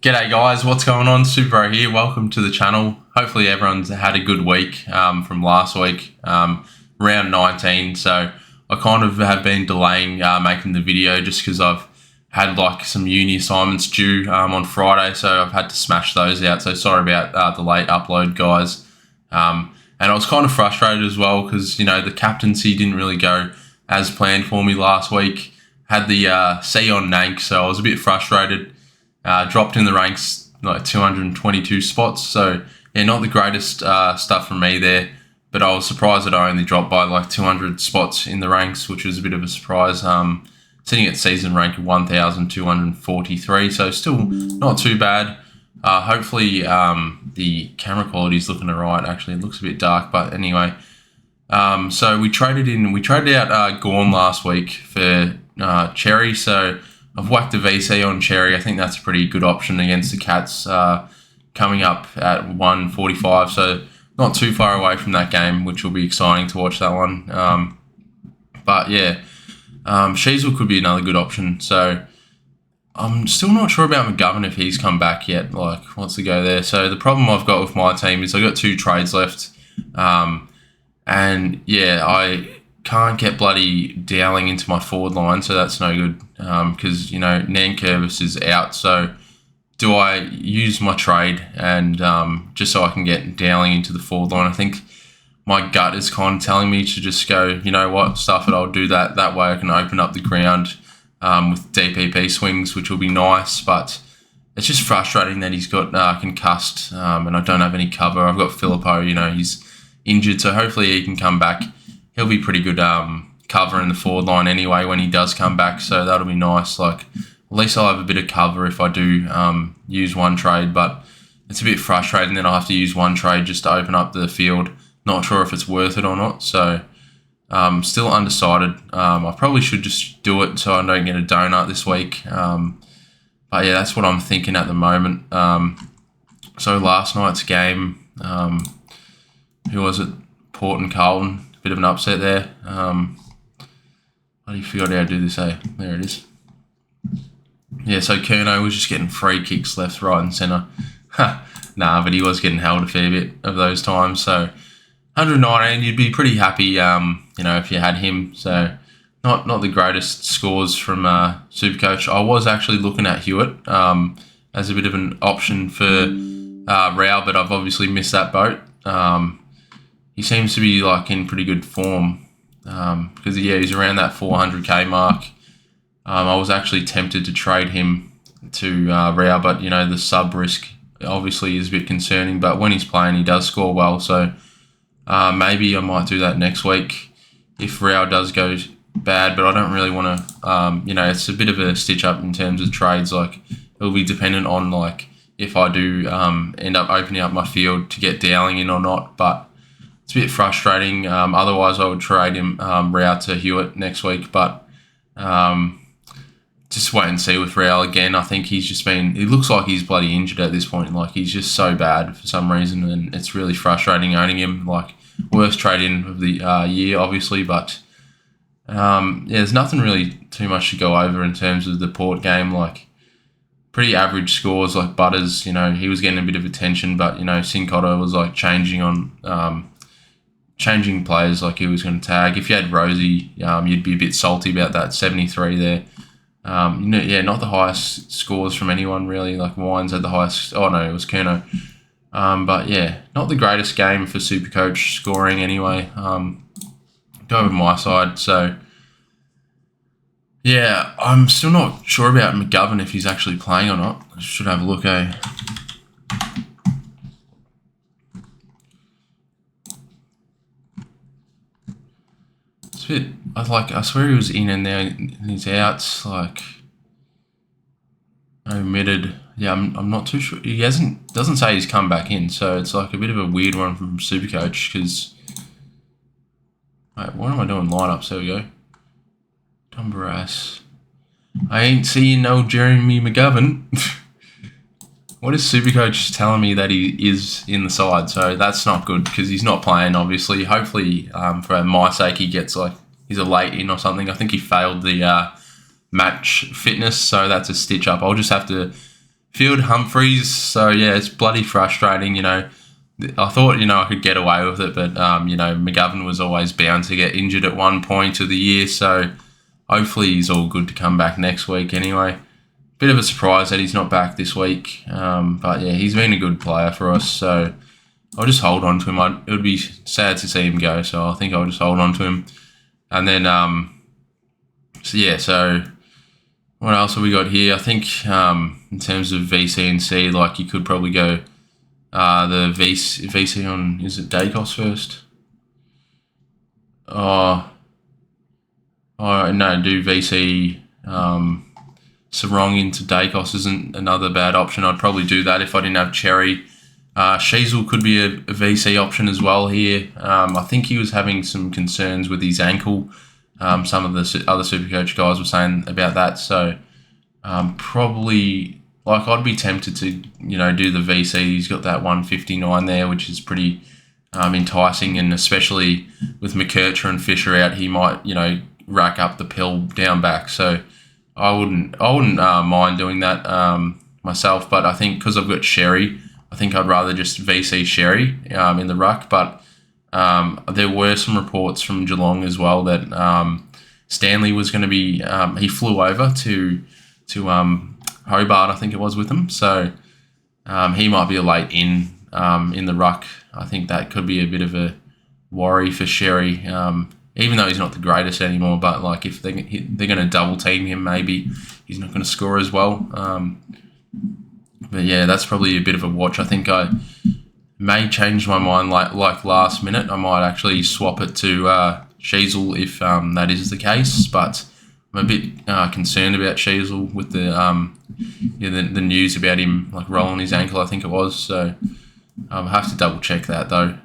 G'day guys, what's going on? Super here. Welcome to the channel. Hopefully everyone's had a good week from last week, round 19. So I kind of have been delaying making the video just because I've had like some uni assignments due on Friday, so I've had to smash those out. So sorry about the late upload, guys. And I was kind of frustrated as well because, you know, the captaincy didn't really go as planned for me last week. Had the C on Nank, so I was a bit frustrated. Dropped in the ranks like 222 spots, so yeah, not the greatest stuff from me there, but I was surprised that I only dropped by like 200 spots in the ranks, which was a bit of a surprise. Sitting at season rank of 1,243, so still not too bad. Hopefully the camera quality is looking alright. Actually, it looks a bit dark, but anyway. So we traded out Gorn last week for Cherry, so I've whacked a VC on Cherry. I think that's a pretty good option against the Cats, coming up at 145, so not too far away from that game, which will be exciting to watch that one. But yeah, Sheasel could be another good option. So I'm still not sure about McGovern if he's come back yet. Like, what's the go there? So the problem I've got with my team is I've got 2 trades left. And yeah, I can't get bloody Dowling into my forward line, so that's no good because, you know, Nankervis is out. So do I use my trade and just so I can get Dowling into the forward line? I think my gut is kind of telling me to just go, you know what, stuff it, I'll do that. That way I can open up the ground with DPP swings, which will be nice, but it's just frustrating that he's got concussed and I don't have any cover. I've got Filippo, you know, he's injured, so hopefully he can come back. He'll be pretty good cover in the forward line anyway when he does come back, so that'll be nice. Like, at least I'll have a bit of cover if I do use one trade, but it's a bit frustrating that I have to use one trade just to open up the field. Not sure if it's worth it or not, so still undecided. I probably should just do it so I don't get a donut this week. But yeah, that's what I'm thinking at the moment. So last night's game, who was it? Port and Carlton. Bit of an upset there. I forgot how to do this, eh? There it is. Yeah, so Kerno was just getting free kicks left, right and centre. Nah, but he was getting held a fair bit of those times. So 119, you'd be pretty happy, you know, if you had him. So not the greatest scores from SuperCoach. I was actually looking at Hewitt as a bit of an option for Rao, but I've obviously missed that boat. He seems to be like in pretty good form because yeah, he's around that 400k mark. I was actually tempted to trade him to Rao, but you know, the sub risk obviously is a bit concerning. But when he's playing, he does score well, so maybe I might do that next week if Rao does go bad. But I don't really want to. You know, it's a bit of a stitch up in terms of trades. Like, it'll be dependent on like if I do end up opening up my field to get Dowling in or not, but it's a bit frustrating. Otherwise, I would trade him Rao to Hewitt next week. But just wait and see with Rao again. I think he's just been... It looks like he's bloody injured at this point. Like, he's just so bad for some reason, and it's really frustrating owning him. Like, worst trade-in of the year, obviously. But yeah, there's nothing really too much to go over in terms of the Port game. Like, pretty average scores. Like Butters, you know, he was getting a bit of attention, but, you know, Sincotta was like changing players, like he was going to tag. If you had Rosie, you'd be a bit salty about that 73 there. You know, yeah, not the highest scores from anyone really. Like Wines had the highest. Oh no, it was Kerno. But yeah, not the greatest game for SuperCoach scoring anyway. Go over my side. So yeah, I'm still not sure about McGovern if he's actually playing or not. I should have a look, eh? I swear he was in and there and he's out, like omitted. Yeah, I'm not too sure. He doesn't say he's come back in, so it's like a bit of a weird one from SuperCoach because wait, what am I doing? Lineups, there we go. Tom Barras. I ain't seeing no Jeremy McGovern. What is SuperCoach telling me that he is in the side? So that's not good because he's not playing, obviously. Hopefully, for my sake, he gets like, he's a late in or something. I think he failed the match fitness, so that's a stitch up. I'll just have to Field Humphreys. So yeah, it's bloody frustrating. I thought I could get away with it, but McGovern was always bound to get injured at one point of the year. So hopefully he's all good to come back next week. Anyway, bit of a surprise that he's not back this week. But yeah, he's been a good player for us. So I'll just hold on to him. It would be sad to see him go, so I think I'll just hold on to him. And then, so what else have we got here? I think in terms of VC and C, like you could probably go the VC on, is it Dacos first? No, do VC Sarong into Dacos isn't another bad option. I'd probably do that if I didn't have Cherry. Sheasel could be a VC option as well here. I think he was having some concerns with his ankle. Some of the other SuperCoach guys were saying about that. So probably, I'd be tempted to, do the VC. He's got that 159 there, which is pretty enticing. And especially with McKercher and Fisher out, he might, rack up the pill down back. So I wouldn't mind doing that myself. But I think because I've got Sherry, I think I'd rather just VC Sherry in the ruck, but there were some reports from Geelong as well that Stanley was going to be. He flew over to Hobart, I think it was, with them, so he might be a late in the ruck. I think that could be a bit of a worry for Sherry, even though he's not the greatest anymore. But if they're going to double team him, maybe he's not going to score as well. But yeah, that's probably a bit of a watch. I think I may change my mind like last minute. I might actually swap it to Sheasel if that is the case. But I'm a bit concerned about Sheasel with the news about him rolling his ankle, I think it was. So I'll have to double check that though.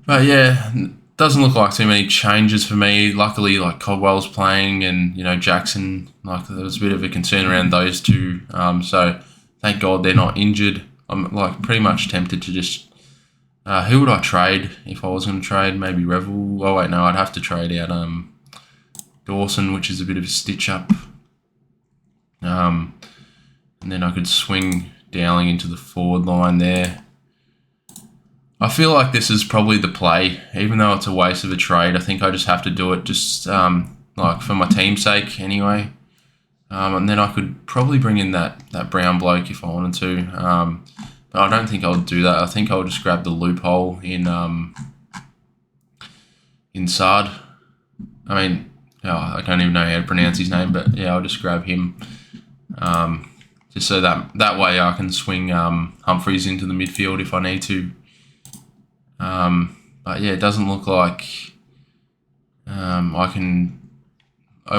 But yeah, doesn't look like too many changes for me. Luckily, Codwell's playing, and Jackson. There was a bit of a concern around those two. So thank God they're not injured. I'm pretty much tempted to just. Who would I trade if I was going to trade? Maybe Revel. Oh wait, no, I'd have to trade out Dawson, which is a bit of a stitch up. And then I could swing Dowling into the forward line there. I feel like this is probably the play, even though it's a waste of a trade. I think I just have to do it just for my team's sake anyway. And then I could probably bring in that brown bloke if I wanted to. But I don't think I'll do that. I think I'll just grab the loophole in Sard. I don't even know how to pronounce his name, but yeah, I'll just grab him. Just so that way I can swing Humphreys into the midfield if I need to. But yeah, it doesn't look like I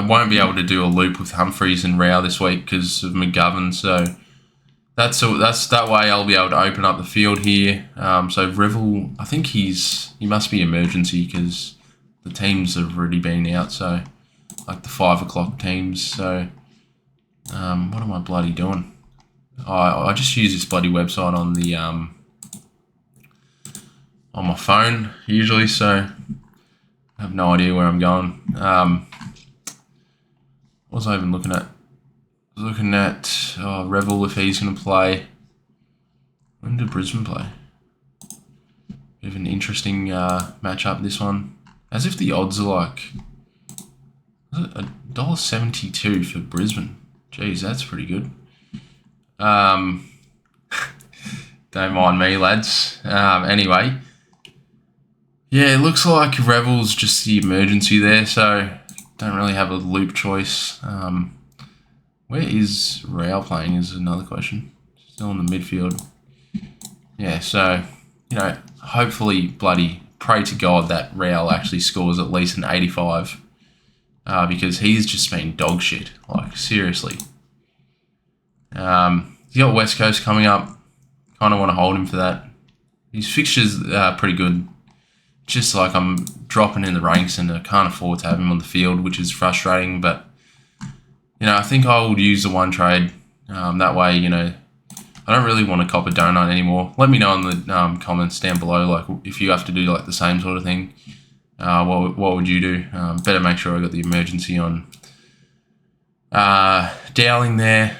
won't be able to do a loop with Humphreys and Rao this week because of McGovern. So that's that way I'll be able to open up the field here. So Revel, I think he must be emergency because the teams have already been out. So the 5 o'clock teams. So what am I bloody doing? I just use this bloody website on the on my phone usually, so I have no idea where I'm going. What was I even looking at? I was looking at Revel if he's going to play. When did Brisbane play? Bit of an interesting matchup, this one. As if the odds are was it $1.72 for Brisbane? Jeez, that's pretty good. Don't mind me, lads. Anyway. Yeah, it looks like Revel's just the emergency there, so don't really have a loop choice. Where is Rao playing is another question. Still in the midfield. Yeah, so, hopefully bloody pray to God that Rao actually scores at least an 85. Because he's just been dog shit. Seriously. He's got West Coast coming up. Kind of want to hold him for that. His fixtures are pretty good. Just I'm dropping in the ranks and I can't afford to have him on the field, which is frustrating. But, I think I would use the one trade. That way, I don't really want to cop a donut anymore. Let me know in the comments down below, if you have to do the same sort of thing. What would you do? Better make sure I got the emergency on Dowling there.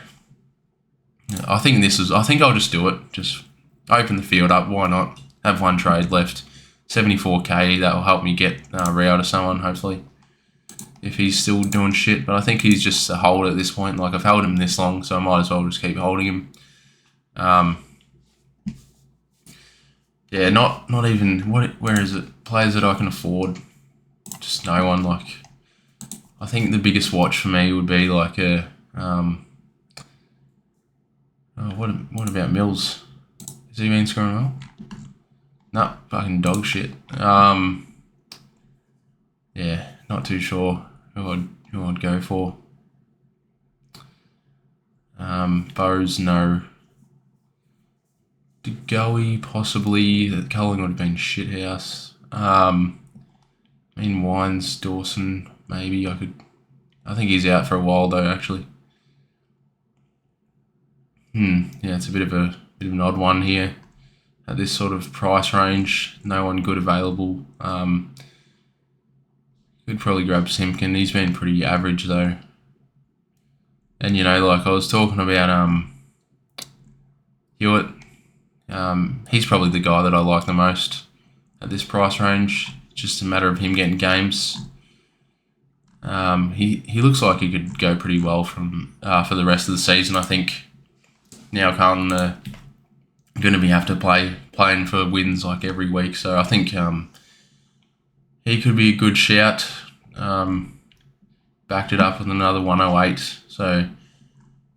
I think I'll just do it. Just open the field up. Why not? Have one trade left. 74k. That will help me get Rao to someone, hopefully, if he's still doing shit. But I think he's just a hold at this point. Like, I've held him this long, so I might as well just keep holding him. Yeah, not even where is it? Players that I can afford. Just no one. Like, I think the biggest watch for me would be like a what about Mills? Has he been scoring well? No, fucking dog shit. Yeah, not too sure who I'd go for. Burrows, no. DeGoey, possibly. Culling would have been shithouse. Wines, Dawson, maybe I could. I think he's out for a while though, actually. Yeah, it's a bit of an odd one here at this sort of price range. No one good available. Could probably grab Simpkin. He's been pretty average though. And like I was talking about Hewitt. He's probably the guy that I like the most at this price range. It's just a matter of him getting games. He looks like he could go pretty well from for the rest of the season. I think now Carlton are going to have to playing for wins like every week. So I think he could be a good shout. Backed it up with another 108. So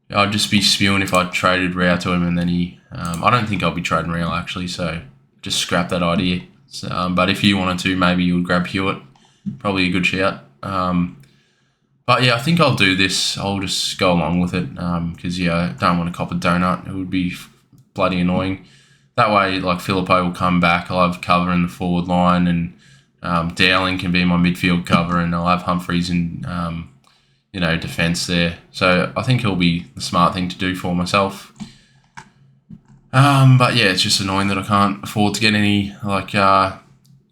I'd just be spewing if I traded Rao to him, and then I don't think I'll be trading Rao actually. So just scrap that idea. But if you wanted to, maybe you would grab Hewitt. Probably a good shout. But yeah, I think I'll do this. I'll just go along with it because I don't want to cop a donut. It would be bloody annoying. That way, like, Phillippo will come back. I'll have cover in the forward line, and Dowling can be my midfield cover, and I'll have Humphreys in defence there. So I think it'll be the smart thing to do for myself. But yeah, it's just annoying that I can't afford to get any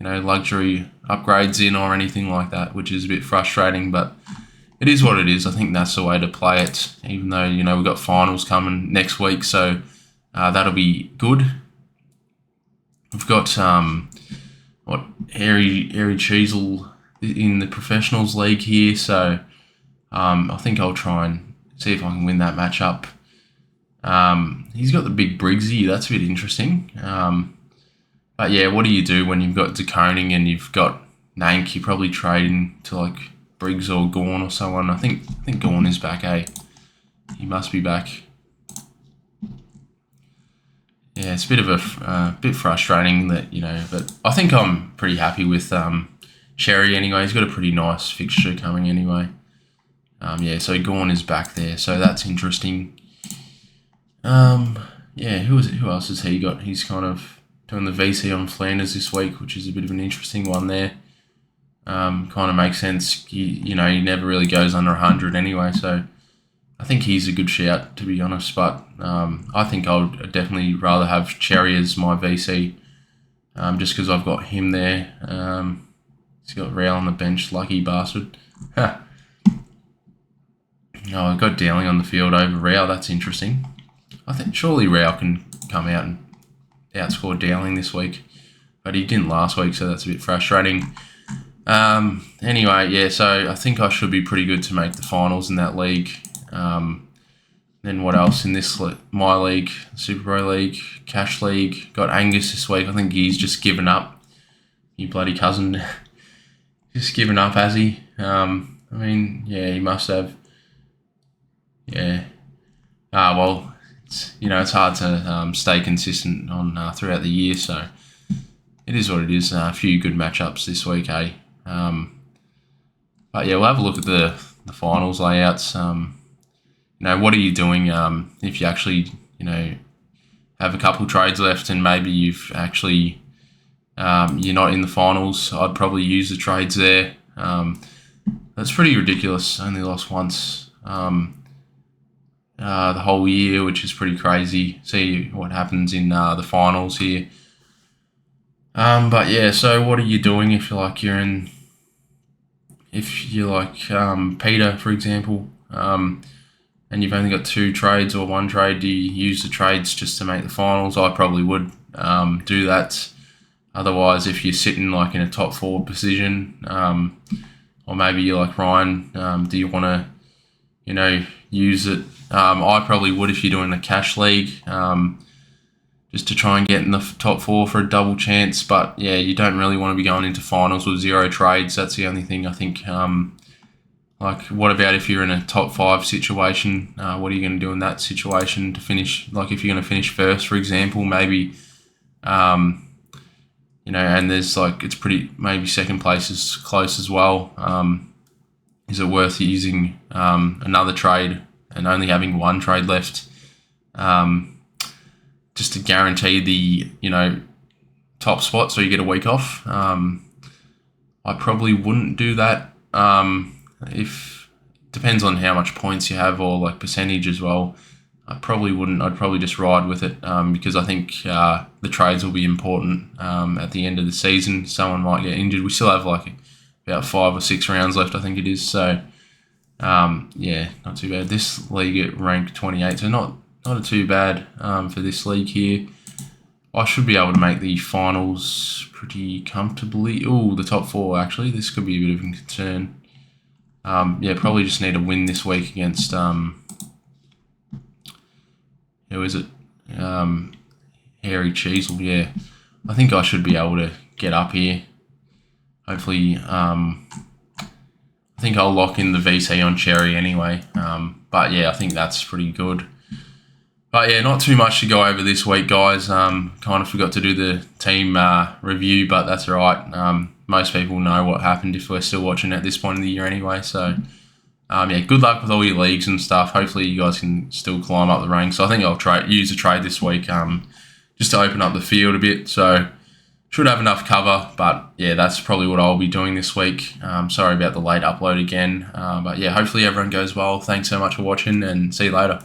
luxury upgrades in or anything like that, which is a bit frustrating, but it is what it is. I think that's the way to play it, even though, we've got finals coming next week, so that'll be good. We've got, Harry Cheezel in the Professionals League here, so I think I'll try and see if I can win that matchup. He's got the big Briggsy, that's a bit interesting. But yeah, what do you do when you've got De Koning and you've got Nank? You're probably trading to like Briggs or Gawn or someone. I think Gawn is back, eh? He must be back. Yeah, it's a bit of a bit frustrating that, but I think I'm pretty happy with Cherry anyway. He's got a pretty nice fixture coming anyway. So Gawn is back there, so that's interesting. Who else has he got? He's kind of doing the VC on Flanders this week, which is a bit of an interesting one there. Kind of makes sense. He never really goes under 100 anyway, so I think he's a good shout, to be honest. But I think I would definitely rather have Cherry as my VC, just because I've got him there. He's got Rao on the bench, lucky bastard. I've got Dowling on the field over Rao. That's interesting. I think surely Rao can come out and outscore Dowling this week, but he didn't last week, so that's a bit frustrating. So I think I should be pretty good to make the finals in that league. Then what else in this my league, Super Pro League, Cash League? Got Angus this week. I think he's just given up. You bloody cousin, just given up, has he? He must have. Yeah. It's hard to stay consistent on throughout the year, so it is what it is. A few good matchups this week, eh? But yeah, we'll have a look at the finals layouts. What are you doing if you actually, have a couple trades left and maybe you've actually, you're not in the finals? I'd probably use the trades there. That's pretty ridiculous. Only lost once. The whole year, which is pretty crazy. See what happens in the finals here. So what are you doing if you're like Peter, for example? and you've only got 2 trades or 1 trade, do you use the trades just to make the finals? I probably would do that. Otherwise, if you're sitting like in a top 4 position, or maybe you're like Ryan, do you want to, use it? I probably would if you're doing a cash league, just to try and get in the top 4 for a double chance. But yeah, you don't really want to be going into finals with 0 trades. That's the only thing I think. Like, what about if you're in a top 5 situation? What are you going to do in that situation to finish? Like, if you're going to finish first, for example, maybe, and there's like, it's pretty, maybe second place is close as well. Is it worth using another trade and only having 1 trade left, just to guarantee the, top spot so you get a week off? I probably wouldn't do that. If depends on how much points you have or like percentage as well. I probably wouldn't. I'd probably just ride with it, because I think the trades will be important at the end of the season. Someone might get injured. We still have like about 5 or 6 rounds left, I think it is. So yeah, not too bad. This league at rank 28, so not too bad for this league here. I should be able to make the finals pretty comfortably. Oh, the top 4 actually. This could be a bit of a concern. Yeah, probably just need a win this week against who is it? Hairy Cheesel. Yeah, I think I should be able to get up here. Hopefully, I think I'll lock in the VC on Cherry anyway. But yeah, I think that's pretty good. But yeah, not too much to go over this week, guys. Kind of forgot to do the team review, but that's all right. Most people know what happened if we're still watching at this point of the year anyway. So, yeah, good luck with all your leagues and stuff. Hopefully you guys can still climb up the ranks. So I think I'll use a trade this week just to open up the field a bit. So should have enough cover. But yeah, that's probably what I'll be doing this week. Sorry about the late upload again. But yeah, hopefully everyone goes well. Thanks so much for watching and see you later.